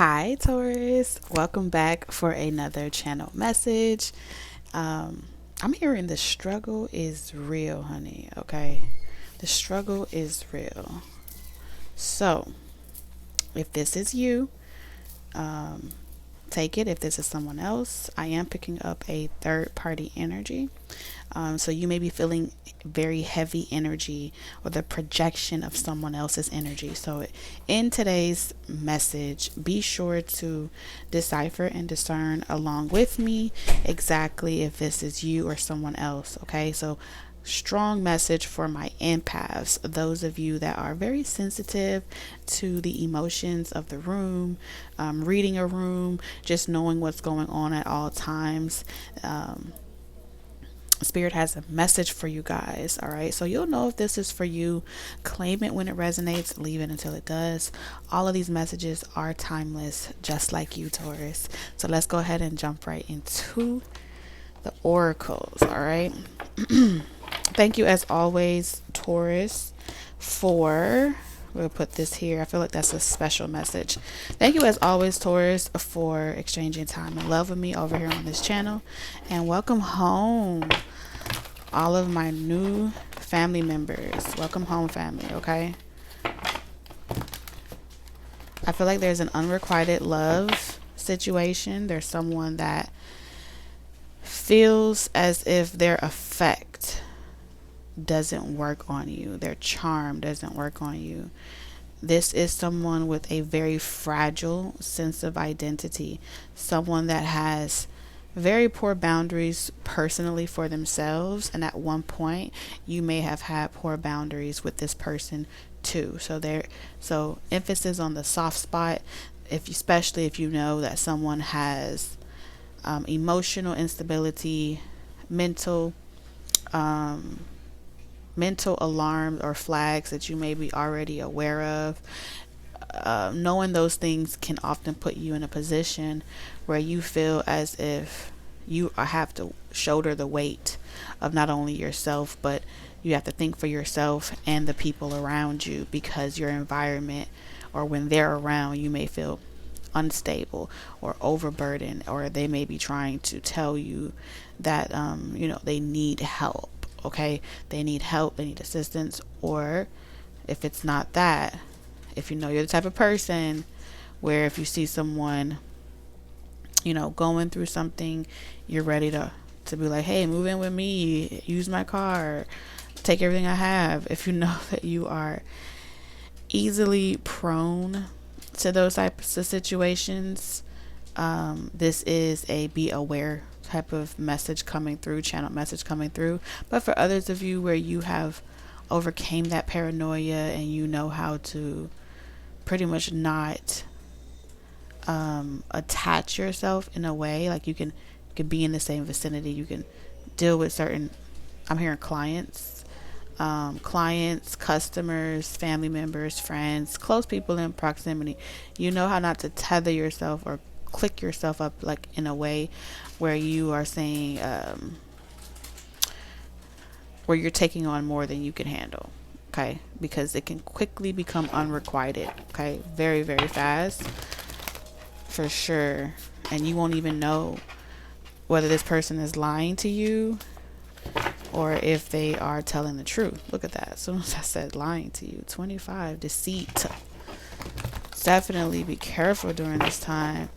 Hi, Taurus. Welcome back for another channel message. I'm hearing the struggle is real, honey. Okay. The struggle is real. So, if this is you, um, take it. If this is someone else, I am picking up a third party energy. So you may be feeling very heavy energy or the projection of someone else's energy. So in today's message, be sure to decipher and discern along with me exactly if this is you or someone else. Okay, so strong message for my empaths, those of you that are very sensitive to the emotions of the room, reading a room, just knowing what's going on at all times. Spirit has a message for you guys. All right, so you'll know if this is for you. Claim it when it resonates, leave it until it does. All of these messages are timeless, just like you, Taurus. So let's go ahead and jump right into the oracles. All right. Thank you as always, Taurus, for we'll put this here. I feel like that's a special message. Thank you as always, Taurus, for exchanging time and love with me over here on this channel. And welcome home, all of my new family members. Welcome home, family. Okay. I feel like there's an unrequited love situation. There's someone that feels as if their effect doesn't work on you, their charm doesn't work on you. This is someone with a very fragile sense of identity, someone that has very poor boundaries personally for themselves, and at one point you may have had poor boundaries with this person too. So emphasis on the soft spot, if especially if you know that someone has emotional instability, mental mental alarms or flags that you may be already aware of. Knowing those things can often put you in a position where you feel as if you have to shoulder the weight of not only yourself, but you have to think for yourself and the people around you, because your environment, or when they're around, you may feel unstable or overburdened, or they may be trying to tell you that they need help. Okay, they need help, they need assistance. Or if it's not that, if you know you're the type of person where if you see someone going through something, you're ready to be like, hey, move in with me, use my car, take everything I have. If you know that you are easily prone to those types of situations, this is a be aware type of message coming through, channel message coming through. But for others of you where you have overcame that paranoia and you know how to pretty much not attach yourself in a way, like you can be in the same vicinity, you can deal with certain, I'm hearing clients, customers, family members, friends, close people in proximity. You know how not to tether yourself or click yourself up like in a way where you are saying where you're taking on more than you can handle. Okay, because it can quickly become unrequited. Okay, very, very fast, for sure. And you won't even know whether this person is lying to you or if they are telling the truth. Look at that. As soon as I said lying to you, 25, deceit. Definitely be careful during this time.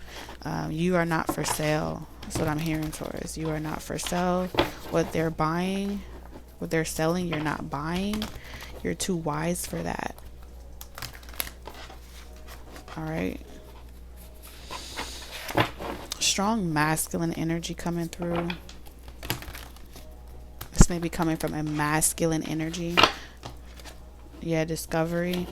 You are not for sale. That's what I'm hearing, Taurus. You are not for sale. What they're buying, what they're selling, you're not buying. You're too wise for that. All right. Strong masculine energy coming through. This may be coming from a masculine energy. Yeah, discovery.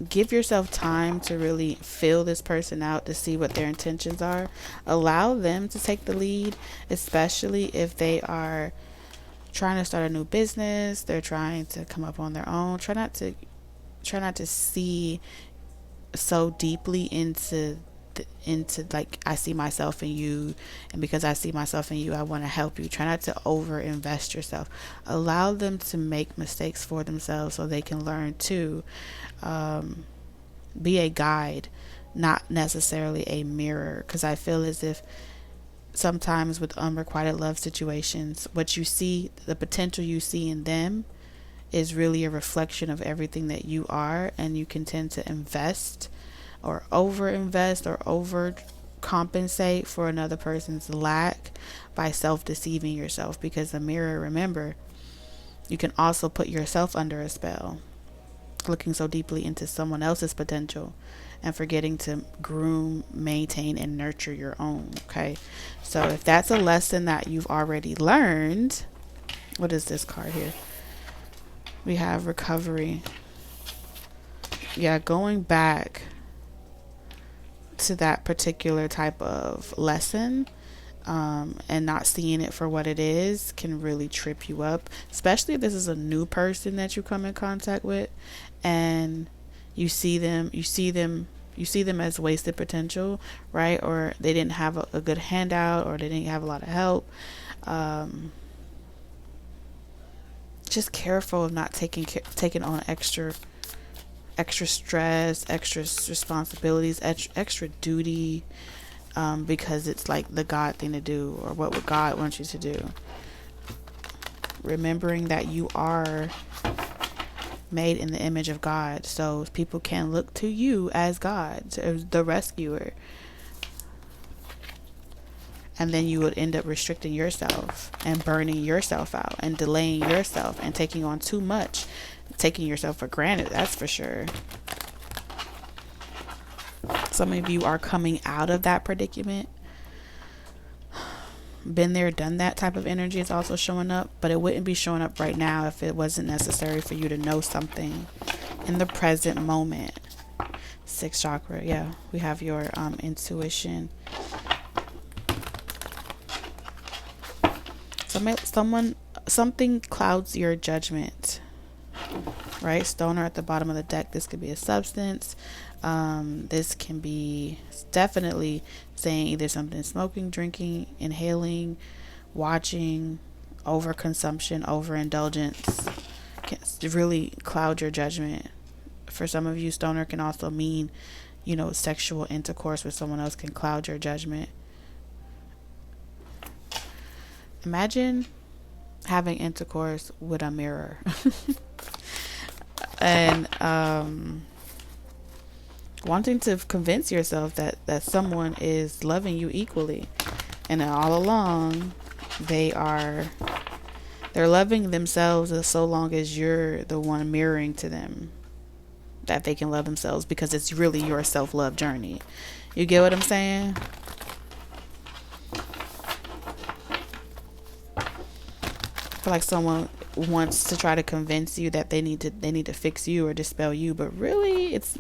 Give yourself time to really feel this person out, to see what their intentions are. Allow them to take the lead, especially if they are trying to start a new business, they're trying to come up on their own. Try not to see so deeply into like, I see myself in you, and because I see myself in you, I want to help you. Try not to over invest yourself. Allow them to make mistakes for themselves so they can learn too. Be a guide not necessarily a mirror. Because I feel as if sometimes with unrequited love situations, what you see, the potential you see in them, is really a reflection of everything that you are, and you can tend to invest or overinvest or overcompensate for another person's lack by self-deceiving yourself. Because the mirror, remember, you can also put yourself under a spell, looking so deeply into someone else's potential and forgetting to groom, maintain, and nurture your own. Okay, so if that's a lesson that you've already learned, what is this card here? We have recovery. Yeah, going back to that particular type of lesson, and not seeing it for what it is, can really trip you up, especially if this is a new person that you come in contact with and you see them as wasted potential, right? Or they didn't have a good handout, or they didn't have a lot of help. Just careful of not taking on extra stress, extra responsibilities, extra duty, because it's like the God thing to do, or what would God want you to do. Remembering that you are made in the image of God, so people can look to you as God, as the rescuer. And then you would end up restricting yourself and burning yourself out and delaying yourself and taking on too much, taking yourself for granted, that's for sure. Some of you are coming out of that predicament. Been there, done that type of energy is also showing up, but it wouldn't be showing up right now if it wasn't necessary for you to know something in the present moment. Sixth chakra, yeah, we have your intuition. Something clouds your judgment, right? Stoner at the bottom of the deck. This could be a substance. This can be definitely saying either something smoking, drinking, inhaling, watching, overconsumption, overindulgence can really cloud your judgment. For some of you, stoner can also mean, sexual intercourse with someone else can cloud your judgment. Imagine having intercourse with a mirror. And wanting to convince yourself that someone is loving you equally, and all along they're loving themselves so long as you're the one mirroring to them that they can love themselves, because it's really your self-love journey. You get what I'm saying? I feel like someone wants to try to convince you that they need to fix you or dispel you, but really it's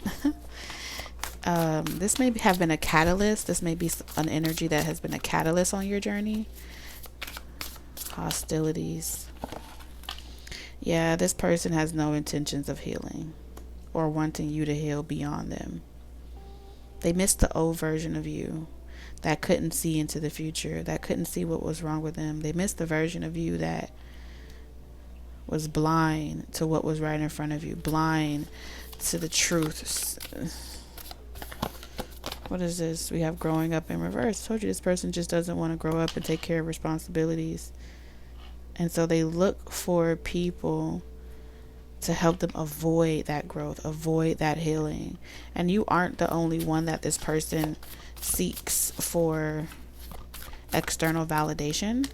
this may have been a catalyst. This may be an energy that has been a catalyst on your journey. Hostilities. Yeah, this person has no intentions of healing or wanting you to heal beyond them. They missed the old version of you that couldn't see into the future, that couldn't see what was wrong with them. They missed the version of you that was blind to what was right in front of you, blind to the truth. What is this? We have growing up in reverse. I told you this person just doesn't want to grow up and take care of responsibilities. And so they look for people to help them avoid that growth, avoid that healing. And you aren't the only one that this person seeks for external validation.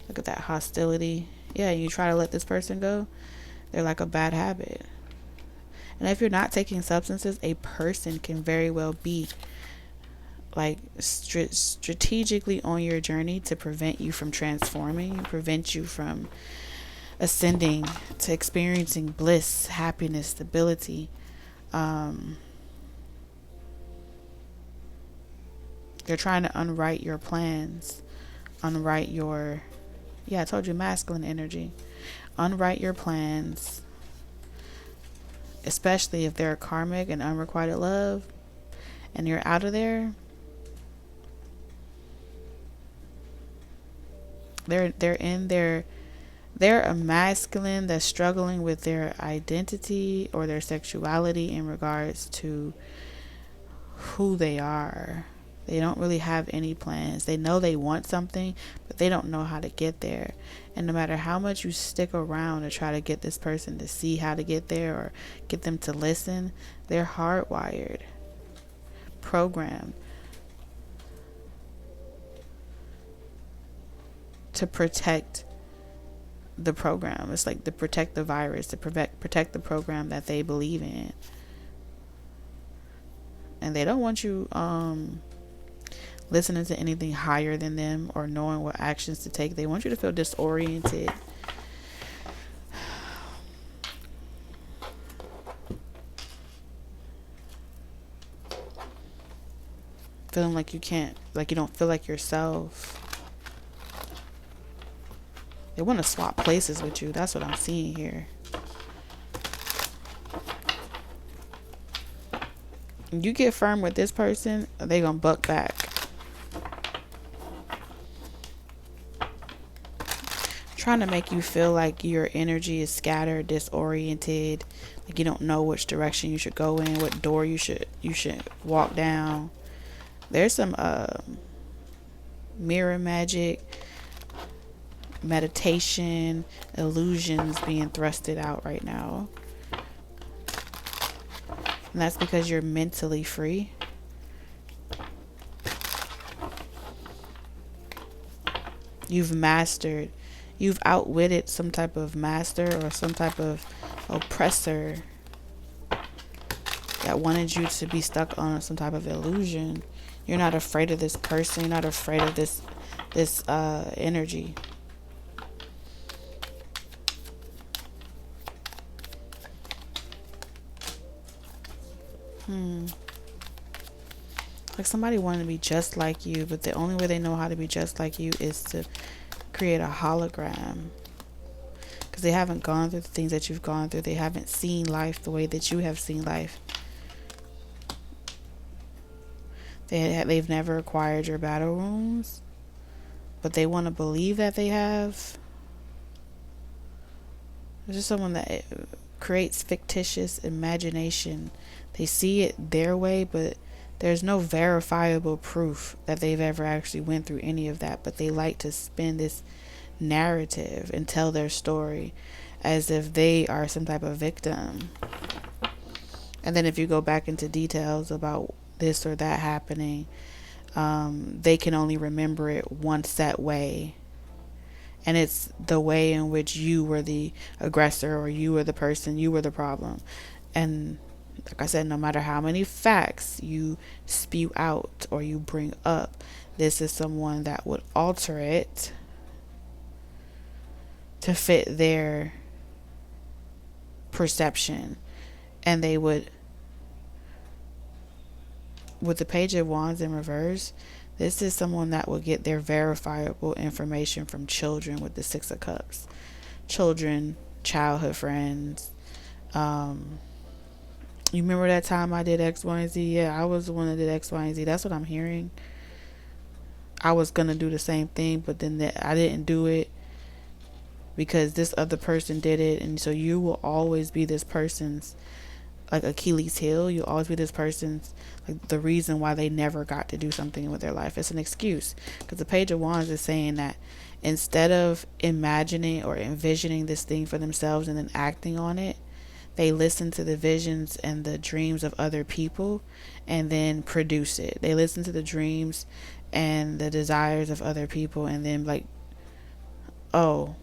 Look at that hostility. Yeah, you try to let this person go, they're like a bad habit. And if you're not taking substances, a person can very well be like strategically on your journey to prevent you from transforming, prevent you from ascending, to experiencing bliss, happiness, stability. They're trying to unwrite your plans, unwrite your, I told you, masculine energy. Unwrite your plans, especially if they're karmic and unrequited love and you're out of there. They're a masculine that's struggling with their identity or their sexuality in regards to who they are. They don't really have any plans. They know they want something, but they don't know how to get there. And no matter how much you stick around to try to get this person to see how to get there or get them to listen, they're hardwired, programmed to protect the program. It's like to protect the virus, to protect the program that they believe in. And they don't want you listening to anything higher than them or knowing what actions to take. They want you to feel disoriented. Feeling like you can't, like you don't feel like yourself. They want to swap places with you. That's what I'm seeing here. You get firm with this person, they gonna buck back. Trying to make you feel like your energy is scattered, disoriented, like you don't know which direction you should go in, what door you should walk down. There's some mirror magic, meditation, illusions being thrusted out right now. And that's because you're mentally free. You've mastered, you've outwitted some type of master or some type of oppressor that wanted you to be stuck on some type of illusion. You're not afraid of this person. You're not afraid of this energy. Like somebody wanted to be just like you, but the only way they know how to be just like you is to create a hologram. Because they haven't gone through the things that you've gone through. They haven't seen life the way that you have seen life. They've never acquired your battle wounds, but they want to believe that they have. There's just someone that creates fictitious imagination. They see it their way, but there's no verifiable proof that they've ever actually went through any of that. But they like to spin this narrative and tell their story as if they are some type of victim. And then if you go back into details about this or that happening, they can only remember it one set way. And it's the way in which you were the aggressor, or you were the person, you were the problem. And like I said, no matter how many facts you spew out or you bring up, this is someone that would alter it to fit their perception. And they would, with the Page of Wands in reverse, this is someone that will get their verifiable information from children with the Six of Cups. Children, childhood friends. You remember that time I did X, Y, and Z? Yeah, I was the one that did X, Y, and Z. That's what I'm hearing. I was going to do the same thing, but then I didn't do it because this other person did it. And so you will always be this person's like Achilles heel. You'll always be this person's like the reason why they never got to do something with their life. It's an excuse, because the Page of Wands is saying that instead of imagining or envisioning this thing for themselves and then acting on it, they listen to the visions and the dreams of other people and then produce it. They listen to the dreams and the desires of other people and then like, oh,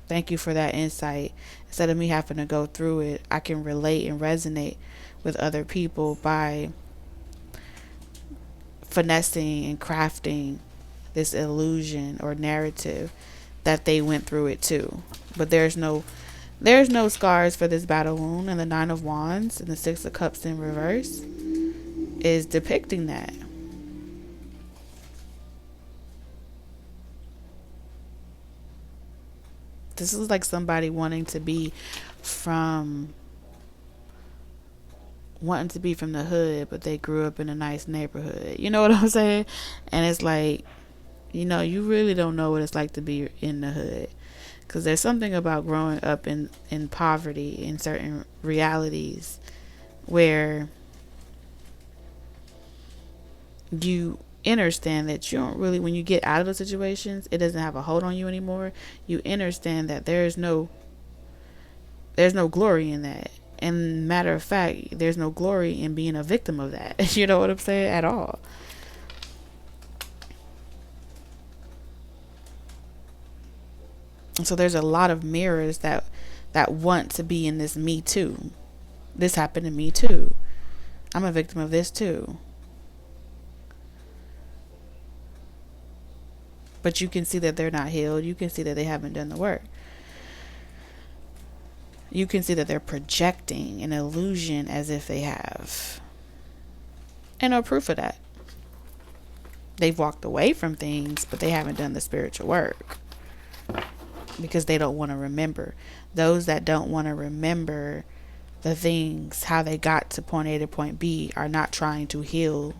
thank you for that insight. Instead of me having to go through it, I can relate and resonate with other people by finessing and crafting this illusion or narrative that they went through it too. But there's no scars for this battle wound, and the Nine of Wands and the Six of Cups in reverse is depicting that. This is like somebody wanting to be from the hood, but they grew up in a nice neighborhood. You know what I'm saying? And it's like, you really don't know what it's like to be in the hood. Because there's something about growing up in poverty in certain realities where you understand that you don't really, when you get out of those situations, it doesn't have a hold on you anymore. You understand that there's no glory in that. And matter of fact, there's no glory in being a victim of that. You know what I'm saying? At all. And so there's a lot of mirrors that want to be in this me too. This happened to me too. I'm a victim of this too. But you can see that they're not healed. You can see that they haven't done the work. You can see that they're projecting an illusion as if they have. And no proof of that. They've walked away from things, but they haven't done the spiritual work. Because they don't want to remember. Those that don't want to remember the things, how they got to point A to point B, are not trying to heal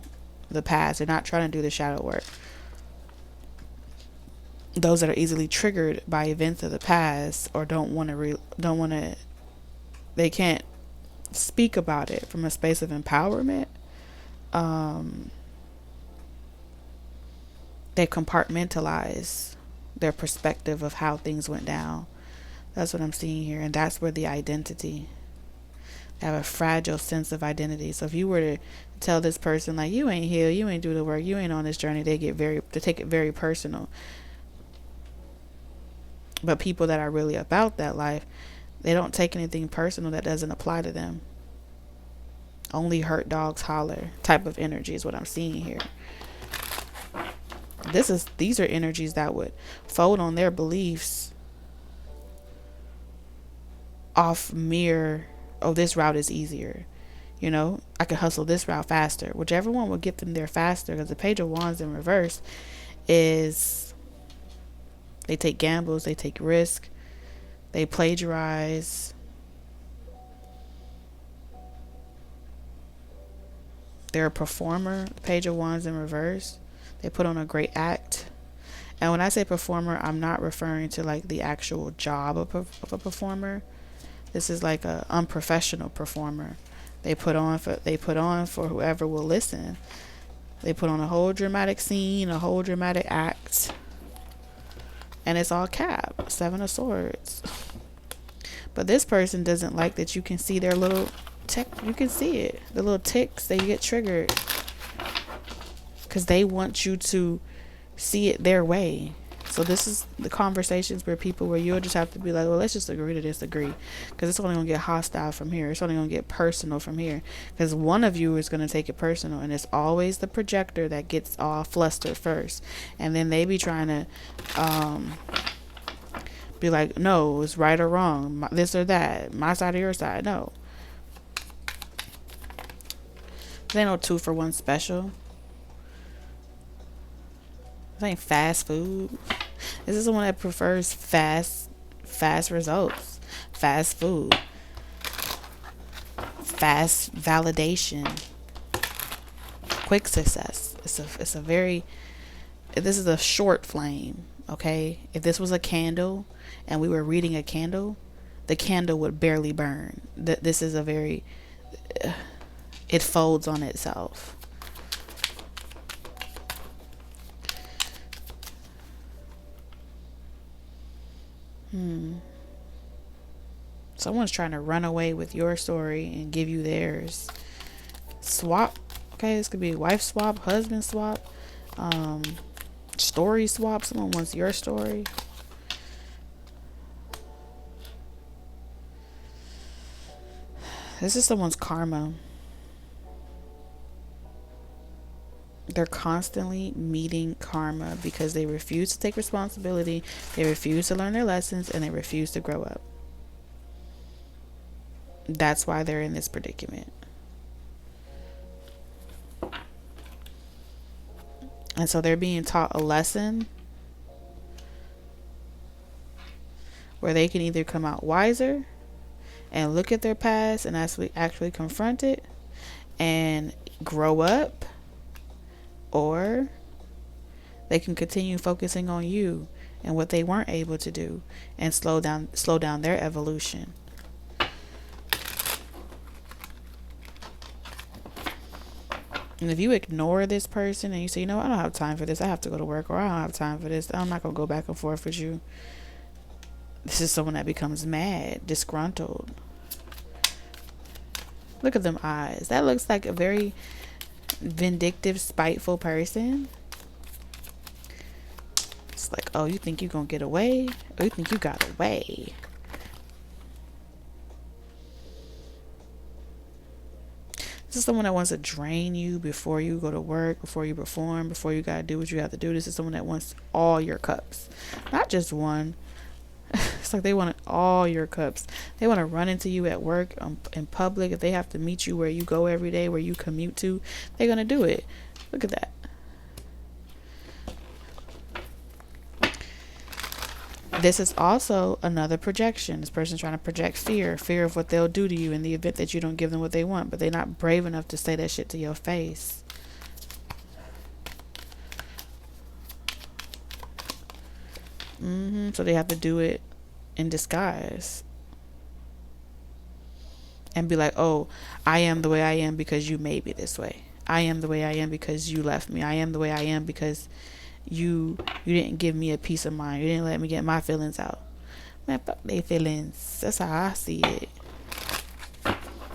the past. They're not trying to do the shadow work. Those that are easily triggered by events of the past, or they can't speak about it from a space of empowerment. They compartmentalize their perspective of how things went down. That's what I'm seeing here. And that's where the identity, they have a fragile sense of identity. So if you were to tell this person, like, you ain't healed, you ain't do the work, you ain't on this journey, they take it very personal. But people that are really about that life, they don't take anything personal that doesn't apply to them. Only hurt dogs holler type of energy is what I'm seeing here. These are energies that would fold on their beliefs off mere, oh, this route is easier. I could hustle this route faster. Whichever one will get them there faster, because the Page of Wands in reverse is, they take gambles, they take risk, they plagiarize. They're a performer. The Page of Wands in reverse, they put on a great act. And when I say performer, I'm not referring to like the actual job of a performer. This is like a unprofessional performer. They put on for whoever will listen. They put on a whole dramatic scene, a whole dramatic act. And it's all cap. 7 of Swords. But this person doesn't like that you can see their little tick. You can see it. The little ticks, they get triggered. Because they want you to see it their way. So this is the conversations where you'll just have to be like, well, let's just agree to disagree. Because it's only going to get hostile from here. It's only going to get personal from here. Because one of you is going to take it personal. And it's always the projector that gets all flustered first. And then they be trying to be like, no, it's right or wrong. This or that. My side or your side. No. There ain't no 2-for-1 special. This ain't fast food. This is someone that prefers fast results, fast food, fast validation, quick success. This is a short flame. Okay, if this was a candle and we were reading a candle, the candle would barely burn. This is it folds on itself. Someone's trying to run away with your story and give you theirs. Swap. Okay, this could be wife swap, husband swap, story swap. Someone wants your story. This is someone's karma. They're constantly meeting karma because they refuse to take responsibility, they refuse to learn their lessons, and they refuse to grow up. That's why they're in this predicament. And so they're being taught a lesson where they can either come out wiser and look at their past and actually confront it and grow up, or they can continue focusing on you and what they weren't able to do and slow down their evolution. And if you ignore this person and you say, you know what, I don't have time for this, I have to go to work, or I don't have time for this, I'm not going to go back and forth with you. This is someone that becomes mad, disgruntled. Look at them eyes. That looks like a very vindictive, spiteful person. It's like, oh, you think you're going to get away? Oh, you think you got away? This is someone that wants to drain you before you go to work, before you perform, before you got to do what you have to do. This is someone that wants all your cups, not just one. It's like they want all your cups. They want to run into you at work, in public. If they have to meet you where you go every day, where you commute to, they're going to do it. Look at that. This is also another projection. This person's trying to project fear of what they'll do to you in the event that you don't give them what they want, but they're not brave enough to say that shit to your face. So they have to do it in disguise and be like, oh, I am the way I am because you made me this way. I am the way I am because you left me. I am the way I am because you didn't give me a peace of mind. You didn't let me get my feelings out. Man, fuck they feelings. That's how I see it.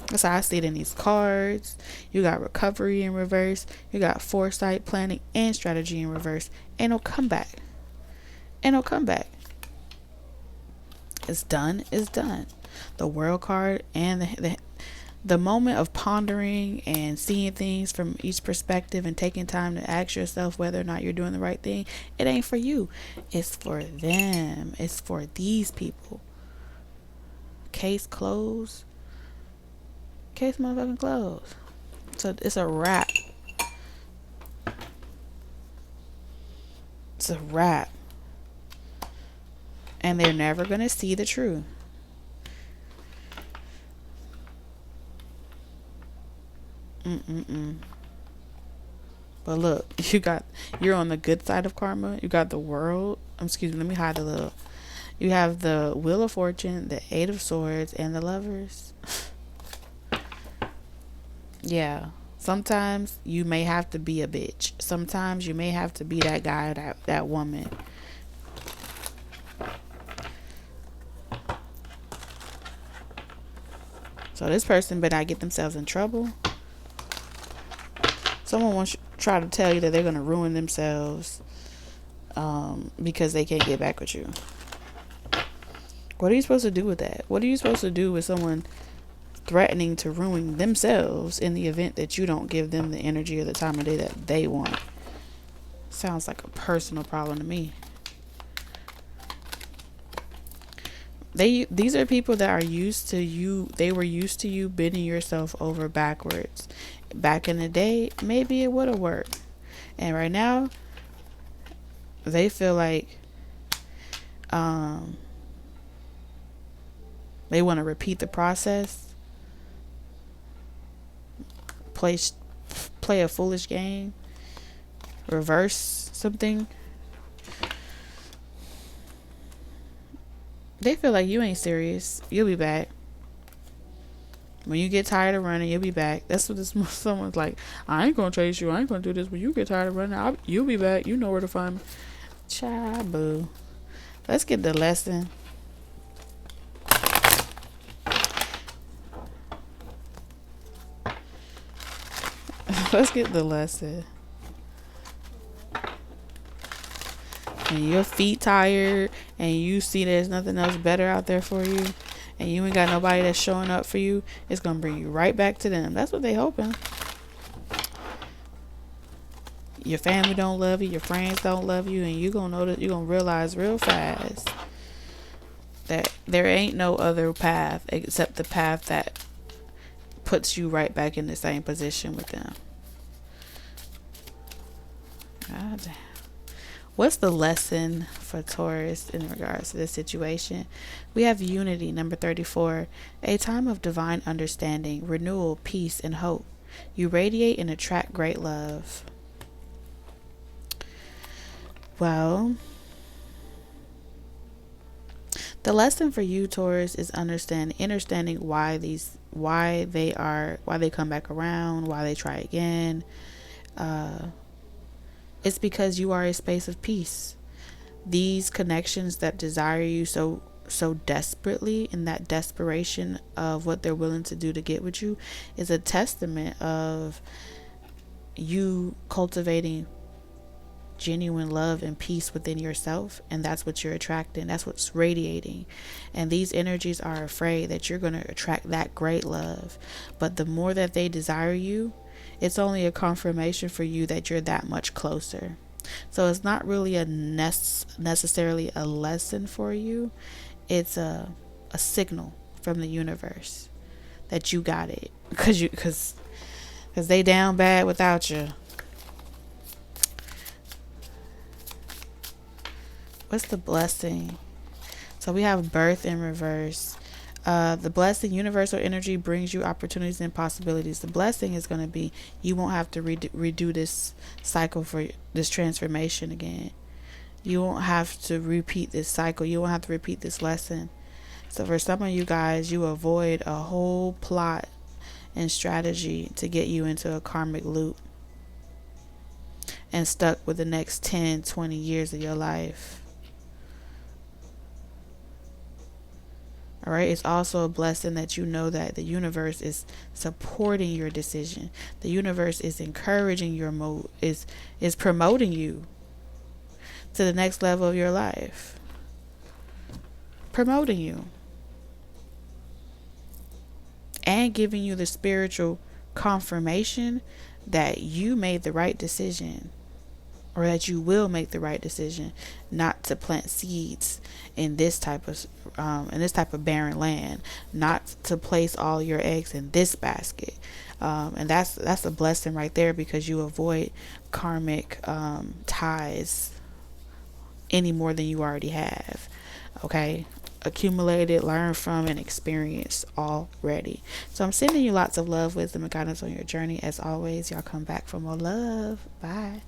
That's how I see it in these cards. You got recovery in reverse. You got foresight, planning, and strategy in reverse. Ain't no comeback. Ain't no comeback. It's done. It's done. The world card and the moment of pondering and seeing things from each perspective and taking time to ask yourself whether or not you're doing the right thing, it ain't for you. It's for them. It's for these people. Case closed. Case motherfucking closed. So it's a wrap. It's a wrap. And they're never going to see the truth. But look, you're on the good side of karma. You got the world. Excuse me, let me hide a little. You have the Wheel of Fortune, the Eight of Swords, and the Lovers. Yeah. Sometimes you may have to be a bitch. Sometimes you may have to be that guy, that woman. So this person better not get themselves in trouble. Someone wants to try to tell you that they're going to ruin themselves because they can't get back with you. What are you supposed to do with that? What are you supposed to do with someone threatening to ruin themselves in the event that you don't give them the energy or the time of day that they want? Sounds like a personal problem to me. These are people that are used to you. They were used to you bending yourself over backwards. Back in the day, maybe it would have worked. And right now, they feel like they want to repeat the process. Play a foolish game. Reverse something. They feel like you ain't serious. You'll be back. When you get tired of running, you'll be back. That's what someone's like. I ain't gonna chase you. I ain't gonna do this. When you get tired of running, you'll be back. You know where to find me. Child, boo. Let's get the lesson. Let's get the lesson. And your feet tired and you see there's nothing else better out there for you and you ain't got nobody that's showing up for you, it's gonna bring you right back to them. That's what they hoping. Your family don't love you, your friends don't love you, and you're gonna realize real fast that there ain't no other path except the path that puts you right back in the same position with them. God damn. What's the lesson for Taurus in regards to this situation? We have unity, number 34, a time of divine understanding, renewal, peace, and hope. You radiate and attract great love. Well, the lesson for you, Taurus, is understanding why they come back around, why they try again. uh, it's because you are a space of peace. These connections that desire you so desperately, and that desperation of what they're willing to do to get with you, is a testament of you cultivating genuine love and peace within yourself, and that's what you're attracting, that's what's radiating. And these energies are afraid that you're going to attract that great love, but the more that they desire you, it's only a confirmation for you that you're that much closer. So it's not really a necessarily a lesson for you. It's a signal from the universe that you got it, because they down bad without you. What's the blessing? So we have birth in reverse. The blessing, universal energy, brings you opportunities and possibilities. The blessing is going to be you won't have to redo this cycle for this transformation again. You won't have to repeat this cycle. You won't have to repeat this lesson. So for some of you guys, you avoid a whole plot and strategy to get you into a karmic loop and stuck with the next 10, 20 years of your life. All right. It's also a blessing that you know that the universe is supporting your decision. The universe is encouraging your is promoting you to the next level of your life. Promoting you. And giving you the spiritual confirmation that you made the right decision, or that you will make the right decision not to plant seeds in this type of barren land, not to place all your eggs in this basket. And that's a blessing right there, because you avoid karmic ties any more than you already have. Okay? Accumulated, learned from, and experienced already. So I'm sending you lots of love, wisdom, and guidance on your journey. As always, y'all come back for more love. Bye.